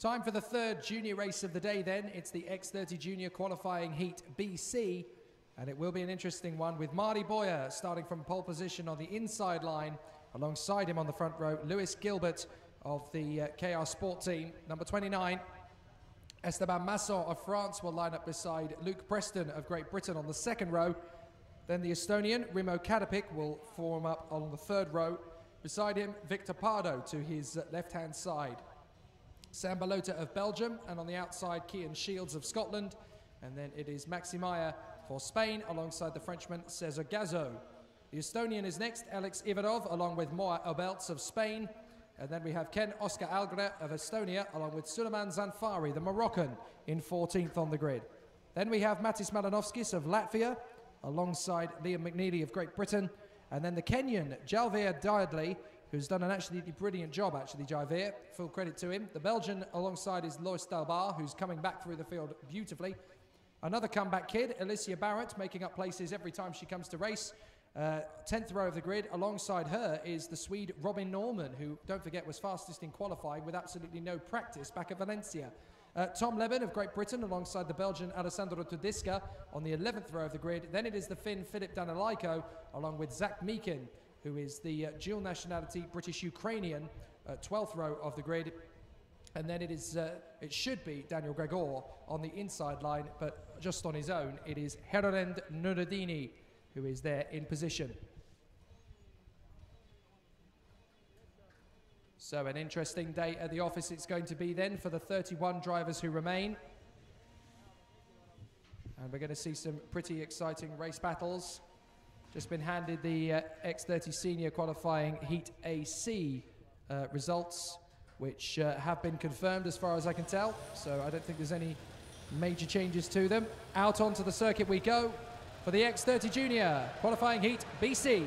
Time for the third junior race of the day then. It's the X30 Junior Qualifying Heat BC, and it will be an interesting one with Marty Boyer starting from pole position on the inside line. Alongside him on the front row, Lewis Gilbert of the KR Sport team. Number 29, Esteban Masson of France will line up beside Luke Preston of Great Britain on the second row. Then the Estonian, Rimo Kadapik, will form up on the third row. Beside him, Victor Pardo to his left-hand side. Sam Balota of Belgium, and on the outside, Cian Shields of Scotland. And then it is Maxi Meyer for Spain, alongside the Frenchman Cesar Gazo. The Estonian is next, Alex Ivanov, along with Moa Obelts of Spain. And then we have Ken Oscar Algre of Estonia, along with Suleiman Zanfari, the Moroccan, in 14th on the grid. Then we have Matis Malinovskis of Latvia, alongside Liam McNeely of Great Britain. And then the Kenyan, Jalveer Diadley, who's done an absolutely brilliant job, Jalveer. Full credit to him. The Belgian alongside is Lois Dalbar, who's coming back through the field beautifully. Another comeback kid, Alicia Barrett, making up places every time she comes to race. 10th row of the grid. Alongside her is the Swede Robin Norman, who, don't forget, was fastest in qualifying with absolutely no practice back at Valencia. Tom Leben of Great Britain alongside the Belgian Alessandro Tudiska on the 11th row of the grid. Then it is the Finn Filip Danilaiko along with Zach Meekin, who is the dual nationality British-Ukrainian, 12th row of the grid. And then it should be Daniel Gregor on the inside line, but just on his own, it is Herolend Nureddini who is there in position. So an interesting day at the office it's going to be then for the 31 drivers who remain. And we're going to see some pretty exciting race battles. Just been handed the X30 Senior Qualifying Heat AC results, which have been confirmed as far as I can tell. So I don't think there's any major changes to them. Out onto the circuit we go for the X30 Junior Qualifying Heat BC.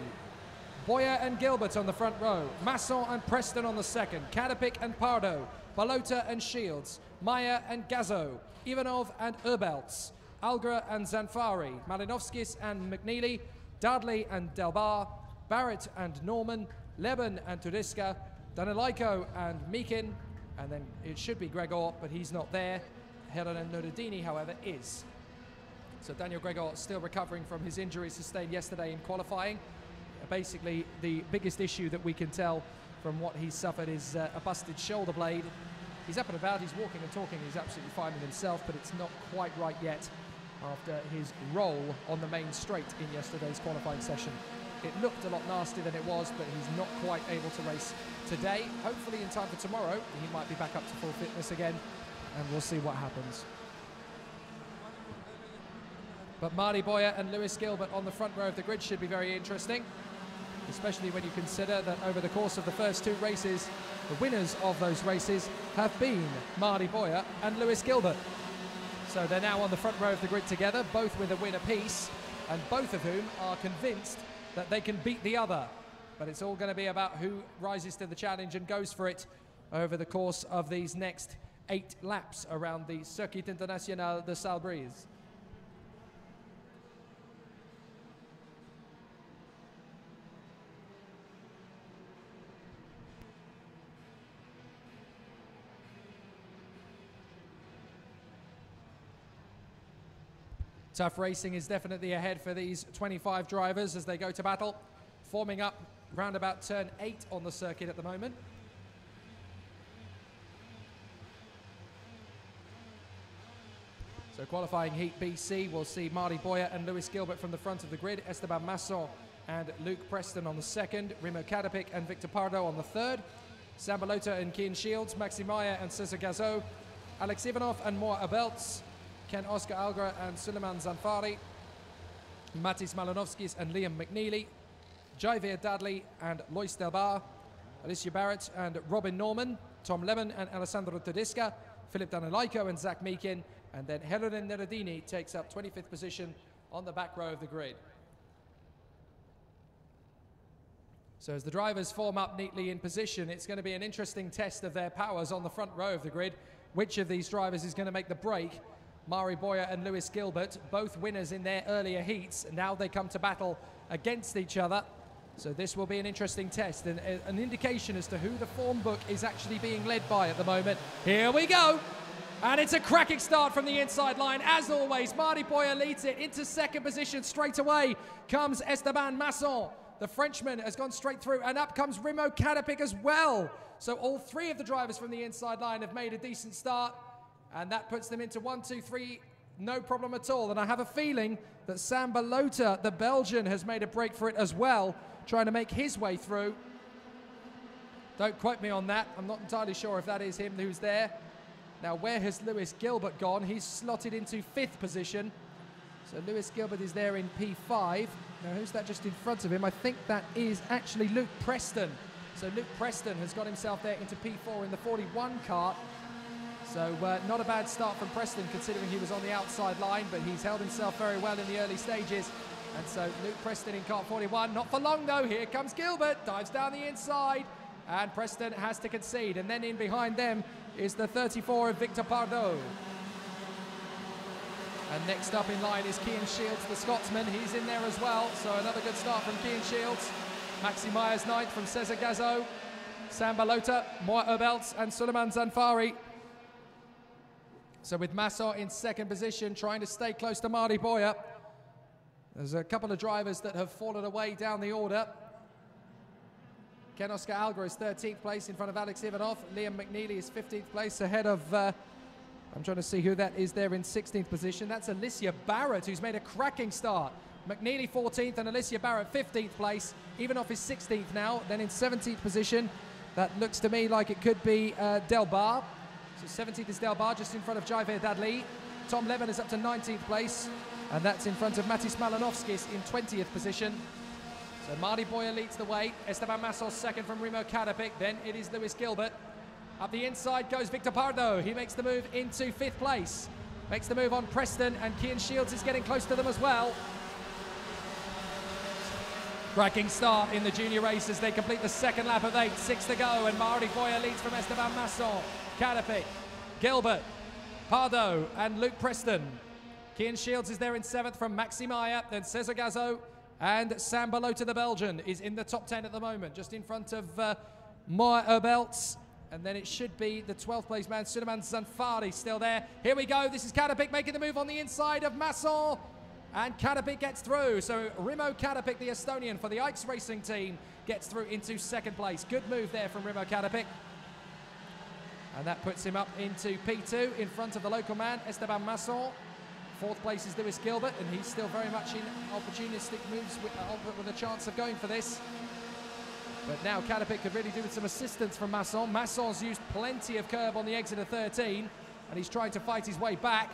Boyer and Gilbert on the front row, Masson and Preston on the second, Kadapik and Pardo, Balota and Shields, Meyer and Gazo, Ivanov and Urbelts, Algra and Zanfari, Malinovskis and McNeely, Dudley and Delbar, Barrett and Norman, Leben and Tudiska, Danilaiko and Meekin, and then it should be Gregor, but he's not there. Herolend Nureddini, however, is. So Daniel Gregor still recovering from his injury sustained yesterday in qualifying. Basically, the biggest issue that we can tell from what he's suffered is a busted shoulder blade. He's up and about, he's walking and talking, he's absolutely fine with himself, but it's not quite right yet after his roll on the main straight in yesterday's qualifying session. It looked a lot nastier than it was, but he's not quite able to race today. Hopefully in time for tomorrow, he might be back up to full fitness again, and we'll see what happens. But Marty Boyer and Lewis Gilbert on the front row of the grid should be very interesting, especially when you consider that over the course of the first two races, the winners of those races have been Marty Boyer and Lewis Gilbert. So they're now on the front row of the grid together, both with a win apiece, and both of whom are convinced that they can beat the other. But it's all going to be about who rises to the challenge and goes for it over the course of these next 8 laps around the Circuit International de Salbris. Tough racing is definitely ahead for these 25 drivers as they go to battle, forming up round about turn 8 on the circuit at the moment. So qualifying Heat BC, we'll see Marty Boyer and Lewis Gilbert from the front of the grid, Esteban Masson and Luke Preston on the second, Rimo Kadapik and Victor Pardo on the third, Sam Balota and Cian Shields, Maxi Meyer and Cesar Gazo, Alex Ivanov and Moa Obelts, Ken Oscar Algra and Suleiman Zanfari, Matis Malinovskis and Liam McNeely, Jalveer Diadley and Lois Delbar, Alicia Barrett and Robin Norman, Tom Leben and Alessandro Tudiska, Filip Danilaiko and Zach Meekin, and then Herolend Nureddini takes up 25th position on the back row of the grid. So as the drivers form up neatly in position, it's going to be an interesting test of their powers on the front row of the grid. Which of these drivers is going to make the break? Marty Boyer and Lewis Gilbert, both winners in their earlier heats. Now they come to battle against each other. So this will be an interesting test and an indication as to who the form book is actually being led by at the moment. Here we go. And it's a cracking start from the inside line. As always, Marty Boyer leads it into second position. Straight away comes Esteban Masson. The Frenchman has gone straight through, and up comes Remo Kadapik as well. So all three of the drivers from the inside line have made a decent start, and that puts them into 1, 2, 3, no problem at all. And I have a feeling that Sam Balota, the Belgian, has made a break for it as well, trying to make his way through. Don't quote me on that. I'm not entirely sure if that is him who's there. Now, where has Lewis Gilbert gone? He's slotted into 5th position. So Lewis Gilbert is there in P5. Now, who's that just in front of him? I think that is actually Luke Preston. So Luke Preston has got himself there into P4 in the 41 kart. So not a bad start from Preston, considering he was on the outside line, but he's held himself very well in the early stages. And so Luke Preston in kart 41. Not for long, though. Here comes Gilbert. Dives down the inside. And Preston has to concede. And then in behind them is the 34 of Victor Pardo. And next up in line is Cian Shields, the Scotsman. He's in there as well. So another good start from Cian Shields. Maxi Myers 9th from Cesar Gazo. Sam Balota, Moa Obelts, and Suleiman Zanfari. So with Masson in second position, trying to stay close to Marty Boyer. There's a couple of drivers that have fallen away down the order. Ken Oscar Algra is 13th place in front of Alex Ivanov. Liam McNeely is 15th place ahead of, I'm trying to see who that is there in 16th position. That's Alicia Barrett, who's made a cracking start. McNeely 14th and Alicia Barrett 15th place. Ivanov is 16th now. Then in 17th position, that looks to me like it could be Delbar. So 17th is Delbar, just in front of Jaiver Dadli. Tom Levin is up to 19th place, and that's in front of Matis Malinovskis in 20th position. So Marty Boyer leads the way. Esteban Masson second from Remo Kadapik. Then it is Lewis Gilbert. Up the inside goes Victor Pardo. He makes the move into 5th place. Makes the move on Preston, and Cian Shields is getting close to them as well. Cracking start in the junior race as they complete the second lap of 8. 6 to go, and Marty Boyer leads from Esteban Masson, Kadapik, Gilbert, Pardo, and Luke Preston. Cian Shields is there in 7th from Maxi Meyer, then Cesar Gazo, and Sam Balota, the Belgian, is in the top 10 at the moment, just in front of Moa Obelts. And then it should be the 12th place man, Suleiman Zanfari, still there. Here we go. This is Kadapik making the move on the inside of Masson. And Kadapik gets through. So Remo Kadapik, the Estonian for the Ikes Racing team, gets through into 2nd place. Good move there from Remo Kadapik. And that puts him up into P2 in front of the local man, Esteban Masson. 4th place is Lewis Gilbert, and he's still very much in opportunistic moves with a chance of going for this. But now Kadapik could really do with some assistance from Masson. Masson's used plenty of curb on the exit of 13, and he's trying to fight his way back.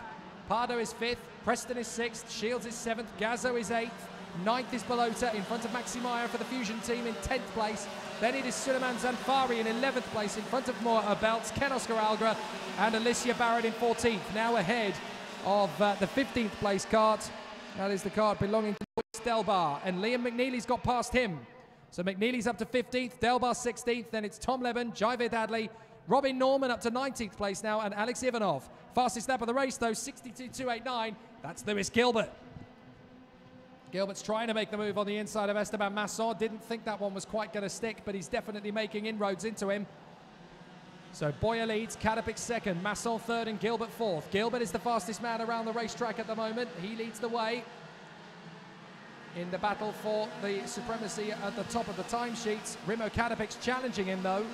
Pardo is 5th, Preston is 6th, Shields is 7th, Gazo is 8th, 9th is Balota in front of Maxi Meyer for the Fusion team in 10th place. Then it is Suleiman Zanfari in 11th place in front of Moa Obelts, Ken Oscar Algra, and Alicia Barrett in 14th, now ahead of the 15th place kart. That is the kart belonging to Delbar, and Liam McNeely's got past him. So McNeely's up to 15th, Delbar 16th, then it's Tom Levin, Jaiver Dadli, Robin Norman up to 19th place now, and Alex Ivanov. Fastest lap of the race though, 62.289, that's Lewis Gilbert. Gilbert's trying to make the move on the inside of Esteban Masson. Didn't think that one was quite going to stick, but he's definitely making inroads into him. So Boyer leads, Kadapik 2nd, Masson 3rd, and Gilbert 4th. Gilbert is the fastest man around the racetrack at the moment. He leads the way in the battle for the supremacy at the top of the timesheets. Remo Kadapik's challenging him though.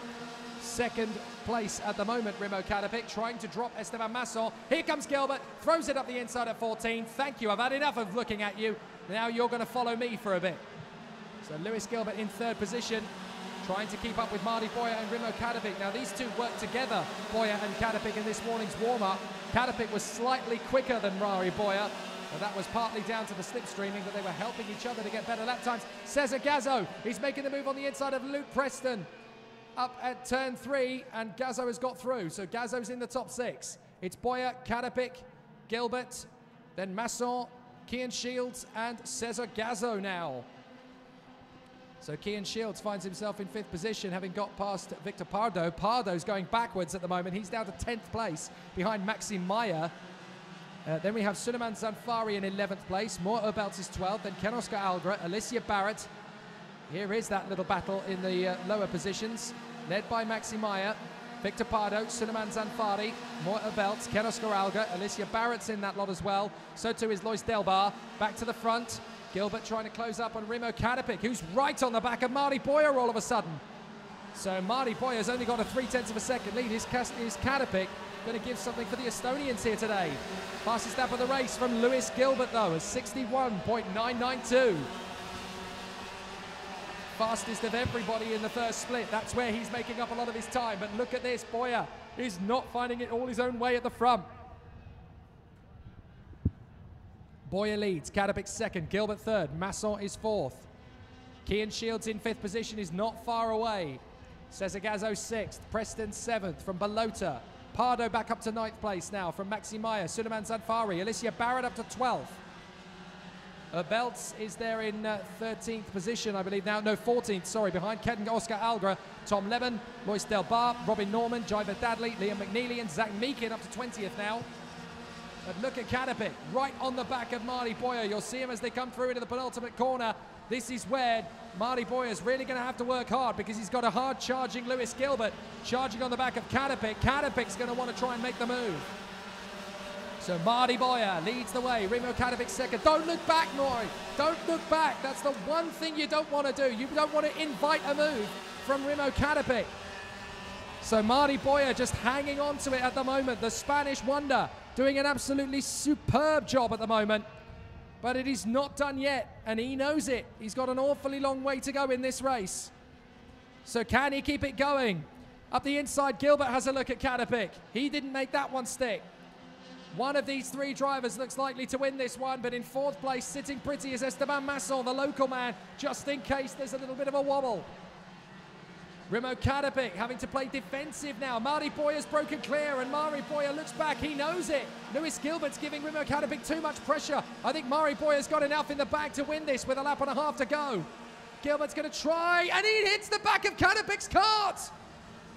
2nd place at the moment, Remo Kadapik, trying to drop Esteban Masson. Here comes Gilbert, throws it up the inside at 14. Thank you, I've had enough of looking at you. Now you're going to follow me for a bit. So Lewis Gilbert in 3rd position, trying to keep up with Marty Boyer and Remo Kadapik. Now these two worked together, Boyer and Kadapik, in this morning's warm-up. Kadapik was slightly quicker than Marty Boyer, and that was partly down to the slipstreaming, that they were helping each other to get better lap times. Cesar Gazo, he's making the move on the inside of Luke Preston up at turn 3, and Gazo has got through. So Gazo's in the top 6. It's Boyer, Kadapik, Gilbert, then Masson, Cian Shields, and Cesar Gazo now. So Cian Shields finds himself in 5th position, having got past Victor Pardo. Pardo's going backwards at the moment. He's down to 10th place behind Maxi Meyer. Then we have Suleiman Zanfari in 11th place. Moa Obelts is 12th. Then Ken Oscar Algra, Alicia Barrett, Here is that little battle in the lower positions, led by Maxi Meyer, Victor Pardo, Suleiman Zanfari, Moita Belts, Ken Oscar Alga, Alicia Barrett's in that lot as well. So too is Lois Delbar. Back to the front. Gilbert trying to close up on Remo Kadapik, who's right on the back of Marty Boyer all of a sudden. So Marty Boyer's only got a 0.3 of a second lead. Is Kadapik going to give something for the Estonians here today? Fastest lap of the race from Lewis Gilbert though is 61.992. Fastest of everybody in the first split. That's where he's making up a lot of his time. But look at this, Boyer is not finding it all his own way at the front. Boyer leads, Kadapik second, Gilbert third, Masson is fourth. Kian Shields in fifth position is not far away. Cesargazzo sixth, Preston seventh from Balota. Pardo back up to ninth place now from Maxi Meyer, Suleiman Zanfari, Alicia Barrett up to 12th. Belts is there in 13th position, I believe now. No, 14th, sorry, behind Ken Oscar Algra, Tom Leben, Lois Delbar, Robin Norman, Jiver Dadley, Liam McNeely and Zach Meakin up to 20th now. But look at Kadapik, right on the back of Marty Boyer. You'll see him as they come through into the penultimate corner. This is where Marty Boyer's really going to have to work hard because he's got a hard charging Lewis Gilbert charging on the back of Kadapik. Kadapik's going to want to try and make the move. So Marty Boyer leads the way. Remo Kadapik second. Don't look back, Maury. Don't look back. That's the one thing you don't want to do. You don't want to invite a move from Remo Kadapik. So Marty Boyer just hanging on to it at the moment. The Spanish wonder doing an absolutely superb job at the moment. But it is not done yet, and he knows it. He's got an awfully long way to go in this race. So can he keep it going? Up the inside, Gilbert has a look at Kadapik. He didn't make that one stick. One of these three drivers looks likely to win this one, but in fourth place, sitting pretty, is Esteban Masson, the local man, just in case there's a little bit of a wobble. Remo Kadapik having to play defensive now. Marty Boyer's broken clear, and Marty Boyer looks back. He knows it. Lewis Gilbert's giving Remo Kadapik too much pressure. I think Marty Boyer's got enough in the bag to win this with a lap and a half to go. Gilbert's going to try, and he hits the back of Kadapik's cart.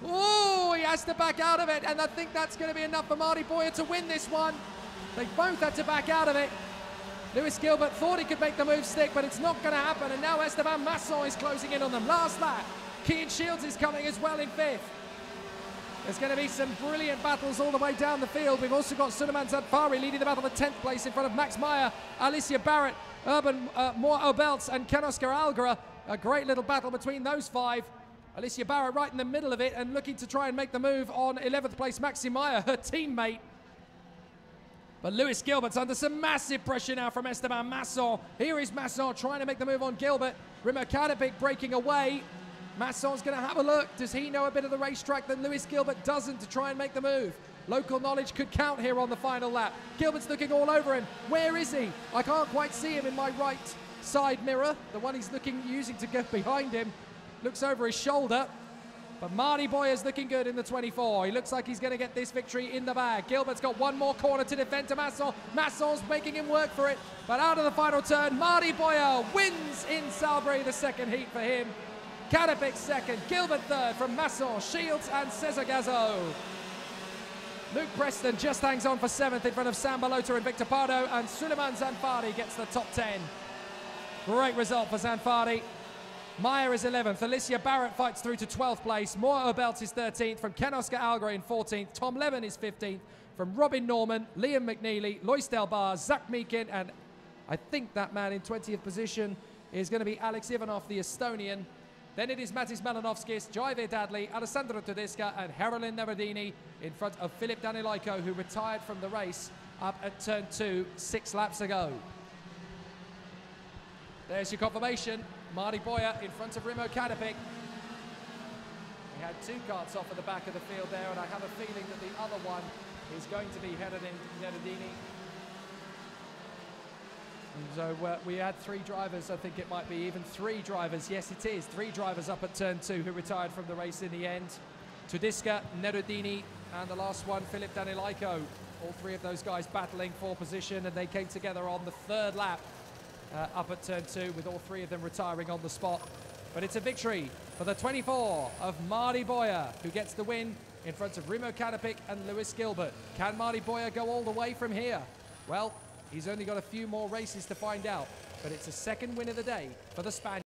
Oh, he has to back out of it, and I think that's going to be enough for Marty Boyer to win this one. They both had to back out of it. Lewis Gilbert thought he could make the move stick, but it's not going to happen, and now Esteban Masson is closing in on them. Last lap, Kian Shields is coming as well in fifth. There's going to be some brilliant battles all the way down the field. We've also got Suleiman Zanfari leading the battle for 10th place in front of Max Meyer, Alicia Barrett, Urban Moita Belts, and Ken Oscar Algra. A great little battle between those five. Alicia Barrett right in the middle of it and looking to try and make the move on 11th place Maxi Meyer, her teammate. But Lewis Gilbert's under some massive pressure now from Esteban Masson. Here is Masson trying to make the move on Gilbert. Remo Kadapik breaking away. Masson's going to have a look. Does he know a bit of the racetrack that Lewis Gilbert doesn't to try and make the move? Local knowledge could count here on the final lap. Gilbert's looking all over him. Where is he? I can't quite see him in my right side mirror. The one he's using to go behind him. Looks over his shoulder, but Marty Boyer's looking good in the 24. He looks like he's going to get this victory in the bag. Gilbert's got one more corner to defend to Masson. Masson's making him work for it, but out of the final turn, Marty Boyer wins in Salbury, the second heat for him. Kadapik second, Gilbert third from Masson, Shields and Cesargazzo. Luke Preston just hangs on for seventh in front of Sam Balota and Victor Pardo, and Suleiman Zanfari gets the top 10. Great result for Zanfari. Meyer is 11th. Alicia Barrett fights through to 12th place. Moita Belts is 13th from Ken Oscar Algra in 14th. Tom Levin is 15th from Robin Norman, Liam McNeely, Lois Delbar, Zach Meakin, and I think that man in 20th position is going to be Alex Ivanov, the Estonian. Then it is Matis Melanovskis, Jiver Dadley, Alessandro Tedesca, and Herolin Nevedini in front of Philip Danilaiko, who retired from the race up at turn 2 6 laps ago. There's your confirmation. Marty Boyer in front of Remo Kadapik. We had two carts off at the back of the field there, and I have a feeling that the other one is going to be Herolin Nevedini. So we had three drivers, I think it might be even three drivers. Yes, it is. Three drivers up at turn 2 who retired from the race in the end. Tudiska, Nerudini, and the last one, Philip Danilaiko. All three of those guys battling for position, and they came together on the third lap up at turn 2, with all three of them retiring on the spot. But it's a victory for the 24 of Marty Boyer, who gets the win in front of Remo Kadapik and Lewis Gilbert. Can Marty Boyer go all the way from here? Well, he's only got a few more races to find out, but it's a second win of the day for the Spaniard.